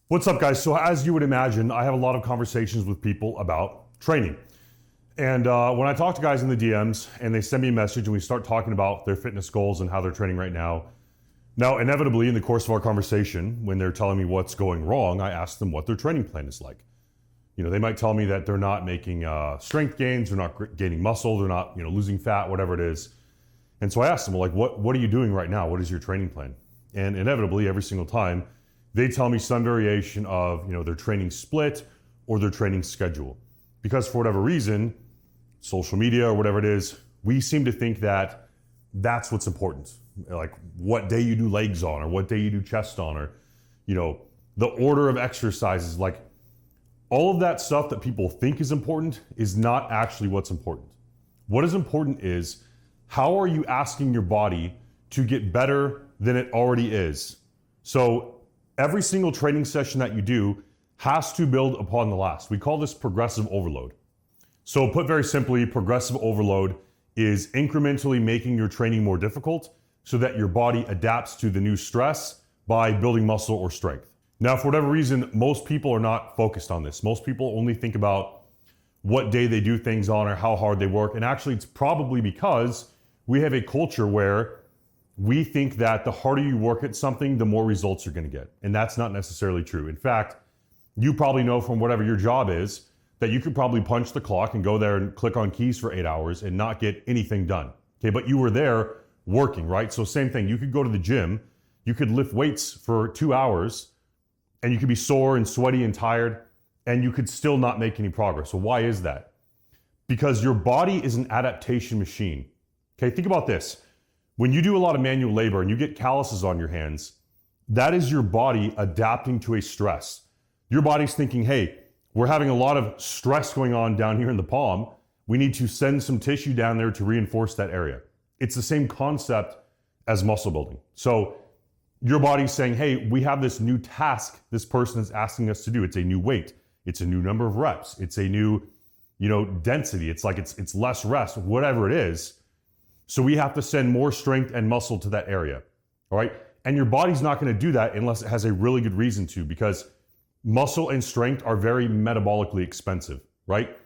What's up, guys? So as you would imagine, I have a lot of conversations with people about training. And when I talk to guys in the DMs and they send me a message and we start talking about their fitness goals and how they're training right now, inevitably in the course of our conversation, when they're telling me what's going wrong, I ask them what their training plan is like. They might tell me that they're not making strength gains, they're not gaining muscle, they're not losing fat, whatever it is. And so I ask them, well, what are you doing right now? What is your training plan? And inevitably, every single time, they tell me some variation of their training split or their training schedule. Because for whatever reason, social media or whatever it is, we seem to think that that's what's important. Like what day you do legs on or what day you do chest on or, the order of exercises. Like all of that stuff that people think is important is not actually what's important. What is important is how are you asking your body to get better than it already is? So every single training session that you do has to build upon the last. We call this progressive overload. So put very simply, progressive overload is incrementally making your training more difficult so that your body adapts to the new stress by building muscle or strength. Now, for whatever reason, most people are not focused on this. Most people only think about what day they do things on or how hard they work. And actually, it's probably because we have a culture where we think that the harder you work at something, the more results you're going to get. And that's not necessarily true. In fact, you probably know from whatever your job is that you could probably punch the clock and go there and click on keys for 8 hours and not get anything done. Okay, but you were there working, right? So same thing, you could go to the gym, you could lift weights for 2 hours and you could be sore and sweaty and tired and you could still not make any progress. So why is that? Because your body is an adaptation machine. Okay, think about this. When you do a lot of manual labor and you get calluses on your hands, that is your body adapting to a stress. Your body's thinking, hey, we're having a lot of stress going on down here in the palm. We need to send some tissue down there to reinforce that area. It's the same concept as muscle building. So your body's saying, hey, we have this new task this person is asking us to do. It's a new weight. It's a new number of reps. It's a new, density. It's like it's less rest, whatever it is. So we have to send more strength and muscle to that area, all right? And your body's not gonna do that unless it has a really good reason to, because muscle and strength are very metabolically expensive, right?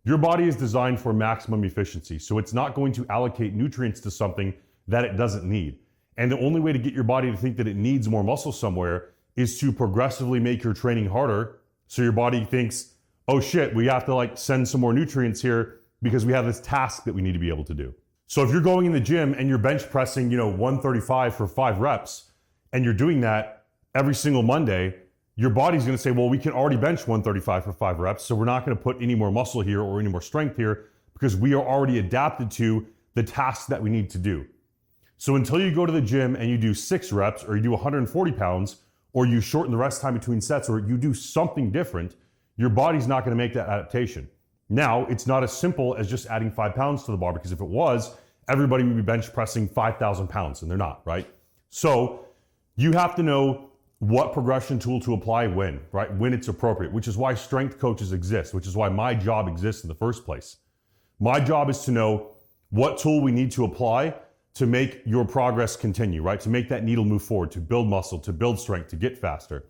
Your body is designed for maximum efficiency, so it's not going to allocate nutrients to something that it doesn't need. And the only way to get your body to think that it needs more muscle somewhere is to progressively make your training harder, so your body thinks, oh shit, we have to send some more nutrients here because we have this task that we need to be able to do. So if you're going in the gym and you're bench pressing, 135 for 5 reps, and you're doing that every single Monday, your body's gonna say, well, we can already bench 135 for 5 reps, so we're not gonna put any more muscle here or any more strength here because we are already adapted to the tasks that we need to do. So until you go to the gym and you do 6 reps or you do 140 pounds or you shorten the rest time between sets or you do something different, your body's not gonna make that adaptation. Now, it's not as simple as just adding 5 pounds to the bar, because if it was, everybody would be bench pressing 5,000 pounds, and they're not, right? So you have to know what progression tool to apply when, right? When it's appropriate, which is why strength coaches exist, which is why my job exists in the first place. My job is to know what tool we need to apply to make your progress continue, right? To make that needle move forward, to build muscle, to build strength, to get faster.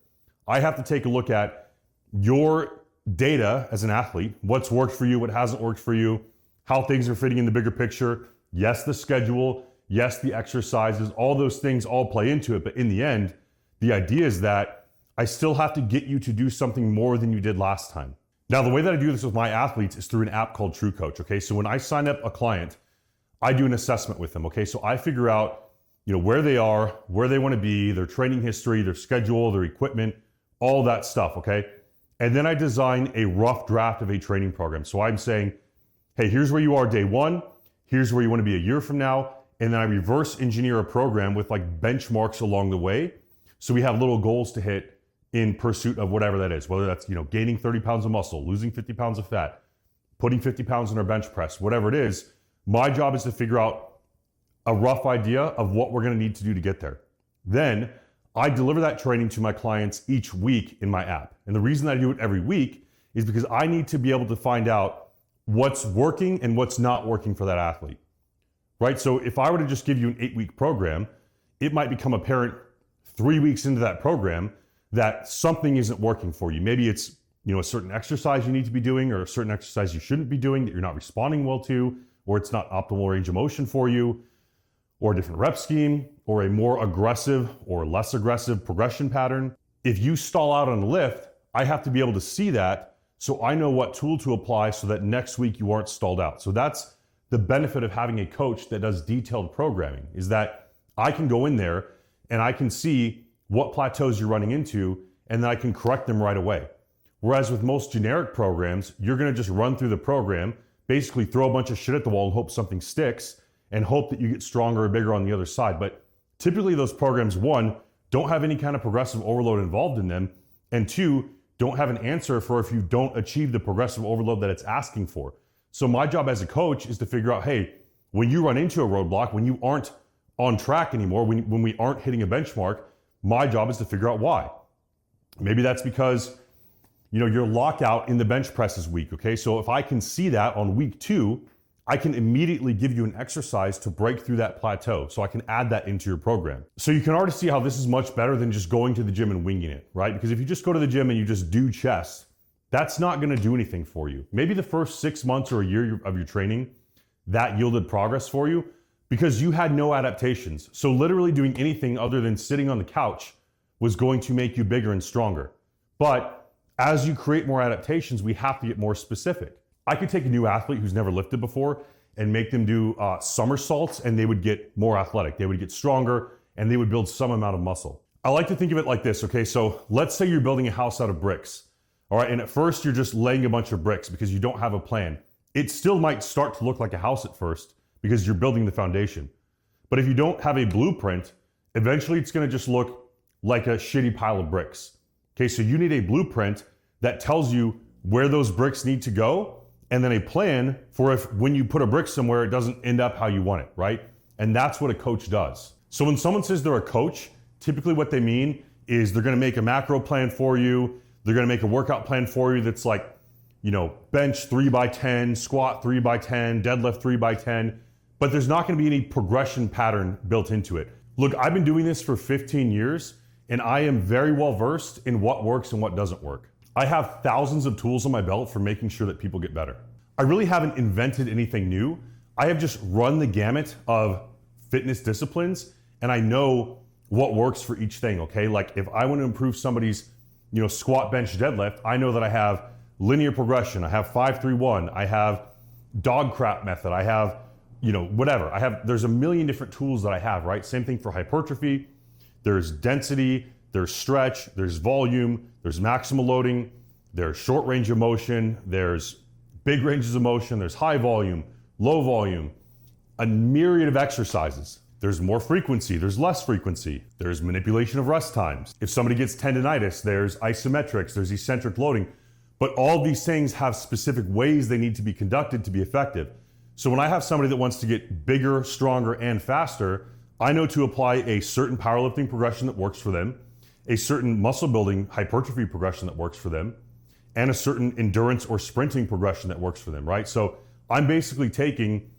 I have to take a look at your data as an athlete, what's worked for you, what hasn't worked for you, how things are fitting in the bigger picture. Yes, the schedule, yes, the exercises, all those things all play into it. But in the end, the idea is that I still have to get you to do something more than you did last time. Now, the way that I do this with my athletes is through an app called TrueCoach, okay? So when I sign up a client, I do an assessment with them, okay? So I figure out, where they are, where they want to be, their training history, their schedule, their equipment, all that stuff, okay? And then I design a rough draft of a training program. So I'm saying, hey, here's where you are day 1, here's where you want to be a year from now, and then I reverse engineer a program with benchmarks along the way. So we have little goals to hit in pursuit of whatever that is, whether that's, gaining 30 pounds of muscle, losing 50 pounds of fat, putting 50 pounds in our bench press, whatever it is. My job is to figure out a rough idea of what we're going to need to do to get there. Then I deliver that training to my clients each week in my app. And the reason I do it every week is because I need to be able to find out what's working and what's not working for that athlete, right? So if I were to just give you an 8-week program, it might become apparent 3 weeks into that program that something isn't working for you. Maybe it's, a certain exercise you need to be doing, or a certain exercise you shouldn't be doing that you're not responding well to, or it's not optimal range of motion for you, or a different rep scheme, or a more aggressive or less aggressive progression pattern. If you stall out on a lift, I have to be able to see that so I know what tool to apply so that next week you aren't stalled out. So that's the benefit of having a coach that does detailed programming, is that I can go in there and I can see what plateaus you're running into, and then I can correct them right away. Whereas with most generic programs, you're gonna just run through the program, basically throw a bunch of shit at the wall and hope something sticks, and hope that you get stronger or bigger on the other side. But typically those programs, one, don't have any kind of progressive overload involved in them, and two, don't have an answer for if you don't achieve the progressive overload that it's asking for. So my job as a coach is to figure out, hey, when you run into a roadblock, when you aren't on track anymore, when we aren't hitting a benchmark, my job is to figure out why. Maybe that's because your lockout in the bench press is weak, okay? So if I can see that on week 2, I can immediately give you an exercise to break through that plateau. So I can add that into your program. So you can already see how this is much better than just going to the gym and winging it, right? Because if you just go to the gym and you just do chest, that's not gonna do anything for you. Maybe the first 6 months or a year of your training, that yielded progress for you because you had no adaptations. So literally doing anything other than sitting on the couch was going to make you bigger and stronger. But as you create more adaptations, we have to get more specific. I could take a new athlete who's never lifted before and make them do somersaults, and they would get more athletic. They would get stronger, and they would build some amount of muscle. I like to think of it like this, okay? So let's say you're building a house out of bricks, all right? And at first you're just laying a bunch of bricks because you don't have a plan. It still might start to look like a house at first because you're building the foundation. But if you don't have a blueprint, eventually it's gonna just look like a shitty pile of bricks. Okay, so you need a blueprint that tells you where those bricks need to go, and then a plan for if when you put a brick somewhere, it doesn't end up how you want it, right? And that's what a coach does. So when someone says they're a coach, typically what they mean is they're gonna make a macro plan for you, they're gonna make a workout plan for you that's like, bench 3x10, squat 3x10, deadlift 3x10, but there's not gonna be any progression pattern built into it. Look, I've been doing this for 15 years, and I am very well versed in what works and what doesn't work. I have thousands of tools on my belt for making sure that people get better. I really haven't invented anything new. I have just run the gamut of fitness disciplines, and I know what works for each thing, okay? Like if I want to improve somebody's, squat, bench, deadlift, I know that I have linear progression, I have 5-3-1, I have dog crap method, I have, whatever. There's a million different tools that I have, right? Same thing for hypertrophy. There's density, there's stretch, there's volume, there's maximal loading, there's short range of motion, there's big ranges of motion, there's high volume, low volume, a myriad of exercises. There's more frequency, there's less frequency, there's manipulation of rest times. If somebody gets tendonitis, there's isometrics, there's eccentric loading. But all these things have specific ways they need to be conducted to be effective. So when I have somebody that wants to get bigger, stronger, and faster, I know to apply a certain powerlifting progression that works for them, a certain muscle building hypertrophy progression that works for them, and a certain endurance or sprinting progression that works for them, right? So I'm basically taking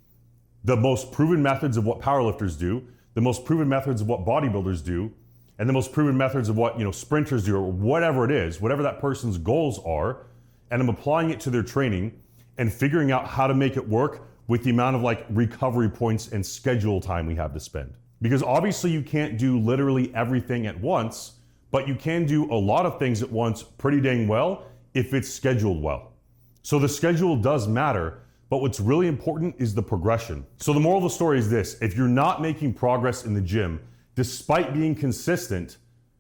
the most proven methods of what powerlifters do, the most proven methods of what bodybuilders do, and the most proven methods of what sprinters do, or whatever it is, whatever that person's goals are, and I'm applying it to their training and figuring out how to make it work with the amount of recovery points and schedule time we have to spend. Because obviously you can't do literally everything at once, but you can do a lot of things at once pretty dang well if it's scheduled well. So the schedule does matter, but what's really important is the progression. So the moral of the story is this: if you're not making progress in the gym, despite being consistent,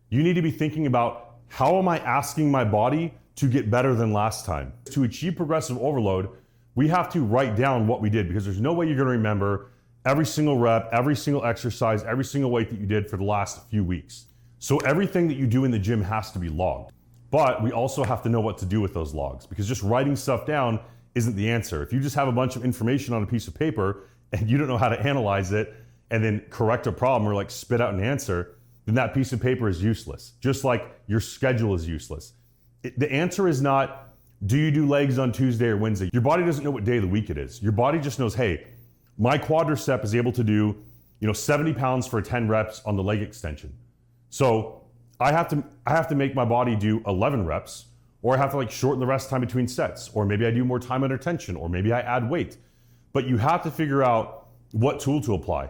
you need to be thinking about, how am I asking my body to get better than last time? To achieve progressive overload, we have to write down what we did, because there's no way you're gonna remember every single rep, every single exercise, every single weight that you did for the last few weeks. So everything that you do in the gym has to be logged. But we also have to know what to do with those logs, because just writing stuff down isn't the answer. If you just have a bunch of information on a piece of paper and you don't know how to analyze it and then correct a problem or spit out an answer, then that piece of paper is useless. Just like your schedule is useless. The answer is not, do you do legs on Tuesday or Wednesday? Your body doesn't know what day of the week it is. Your body just knows, hey, my quadricep is able to do 70 pounds for 10 reps on the leg extension. So I have to make my body do 11 reps, or I have to like shorten the rest time between sets, or maybe I do more time under tension, or maybe I add weight. But you have to figure out what tool to apply.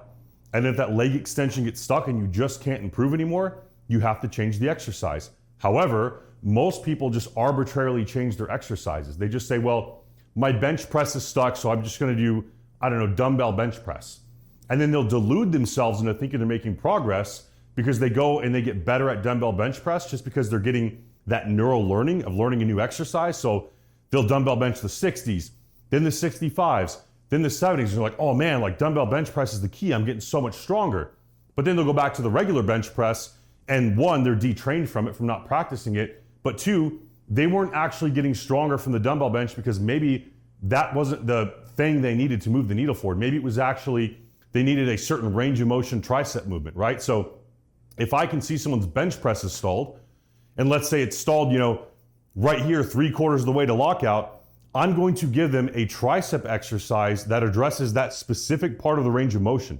And if that leg extension gets stuck and you just can't improve anymore, you have to change the exercise. However, most people just arbitrarily change their exercises. They just say, well, my bench press is stuck, so I'm just gonna do, I don't know, dumbbell bench press. And then they'll delude themselves into thinking they're making progress because they go and they get better at dumbbell bench press just because they're getting that neural learning of learning a new exercise. So they'll dumbbell bench the 60s, then the 65s, then the 70s. They're like, oh man, like dumbbell bench press is the key. I'm getting so much stronger. But then they'll go back to the regular bench press, and one, they're detrained from it from not practicing it. But two, they weren't actually getting stronger from the dumbbell bench because maybe that wasn't the thing they needed to move the needle forward. Maybe it was actually they needed a certain range of motion tricep movement, right? So if I can see someone's bench press is stalled, and let's say it's stalled, right here, 3/4 of the way to lockout, I'm going to give them a tricep exercise that addresses that specific part of the range of motion.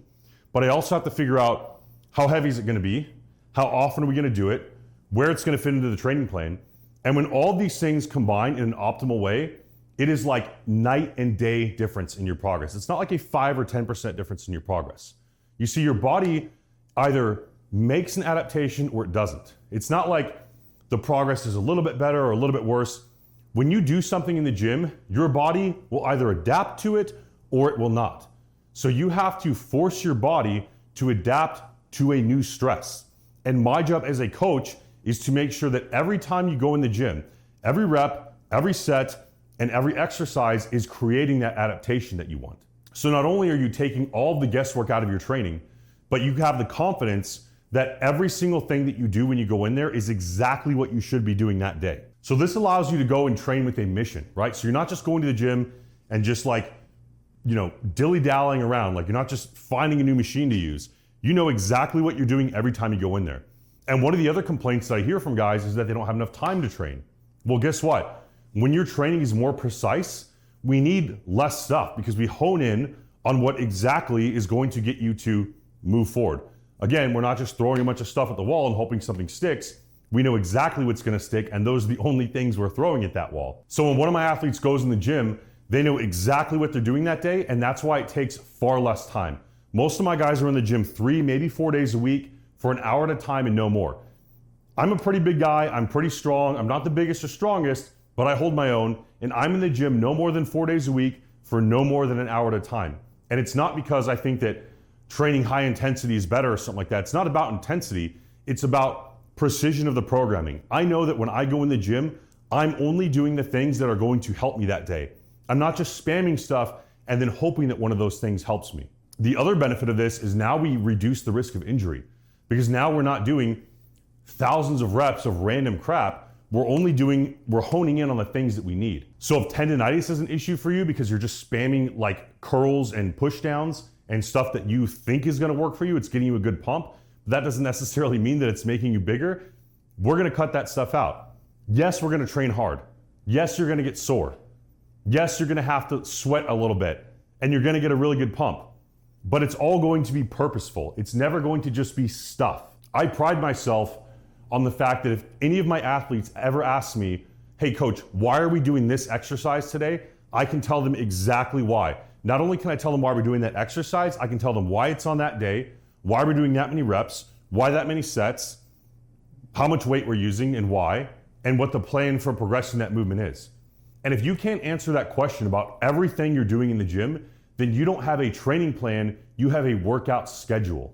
But I also have to figure out how heavy is it gonna be, how often are we gonna do it, where it's gonna fit into the training plan. And when all these things combine in an optimal way, it is like night and day difference in your progress. It's not like a 5 or 10% difference in your progress. You see, your body either makes an adaptation or it doesn't. It's not like the progress is a little bit better or a little bit worse. When you do something in the gym, your body will either adapt to it or it will not. So you have to force your body to adapt to a new stress. And my job as a coach is to make sure that every time you go in the gym, every rep, every set, and every exercise is creating that adaptation that you want. So not only are you taking all the guesswork out of your training, but you have the confidence that every single thing that you do when you go in there is exactly what you should be doing that day. So this allows you to go and train with a mission, right? So you're not just going to the gym and just like, dilly-dallying around. Like you're not just finding a new machine to use. You know exactly what you're doing every time you go in there. And one of the other complaints that I hear from guys is that they don't have enough time to train. Well, guess what? When your training is more precise, we need less stuff because we hone in on what exactly is going to get you to move forward. Again, we're not just throwing a bunch of stuff at the wall and hoping something sticks. We know exactly what's gonna stick, and those are the only things we're throwing at that wall. So when one of my athletes goes in the gym, they know exactly what they're doing that day, and that's why it takes far less time. Most of my guys are in the gym 3, maybe 4 days a week for an hour at a time and no more. I'm a pretty big guy, I'm pretty strong, I'm not the biggest or strongest, but I hold my own, and I'm in the gym no more than 4 days a week for no more than an hour at a time. And it's not because I think that training high intensity is better or something like that. It's not about intensity, it's about precision of the programming. I know that when I go in the gym, I'm only doing the things that are going to help me that day. I'm not just spamming stuff and then hoping that one of those things helps me. The other benefit of this is now we reduce the risk of injury because now we're not doing thousands of reps of random crap. We're honing in on the things that we need. So if tendonitis is an issue for you because you're just spamming like curls and push downs and stuff that you think is gonna work for you, it's getting you a good pump, but that doesn't necessarily mean that it's making you bigger, we're gonna cut that stuff out. Yes, we're gonna train hard. Yes, you're gonna get sore. Yes, you're gonna have to sweat a little bit and you're gonna get a really good pump, but it's all going to be purposeful. It's never going to just be stuff. I pride myself on the fact that if any of my athletes ever ask me, hey coach, why are we doing this exercise today? I can tell them exactly why. Not only can I tell them why we're doing that exercise, I can tell them why it's on that day, why we're doing that many reps, why that many sets, how much weight we're using and why, and what the plan for progressing that movement is. And if you can't answer that question about everything you're doing in the gym, then you don't have a training plan, you have a workout schedule.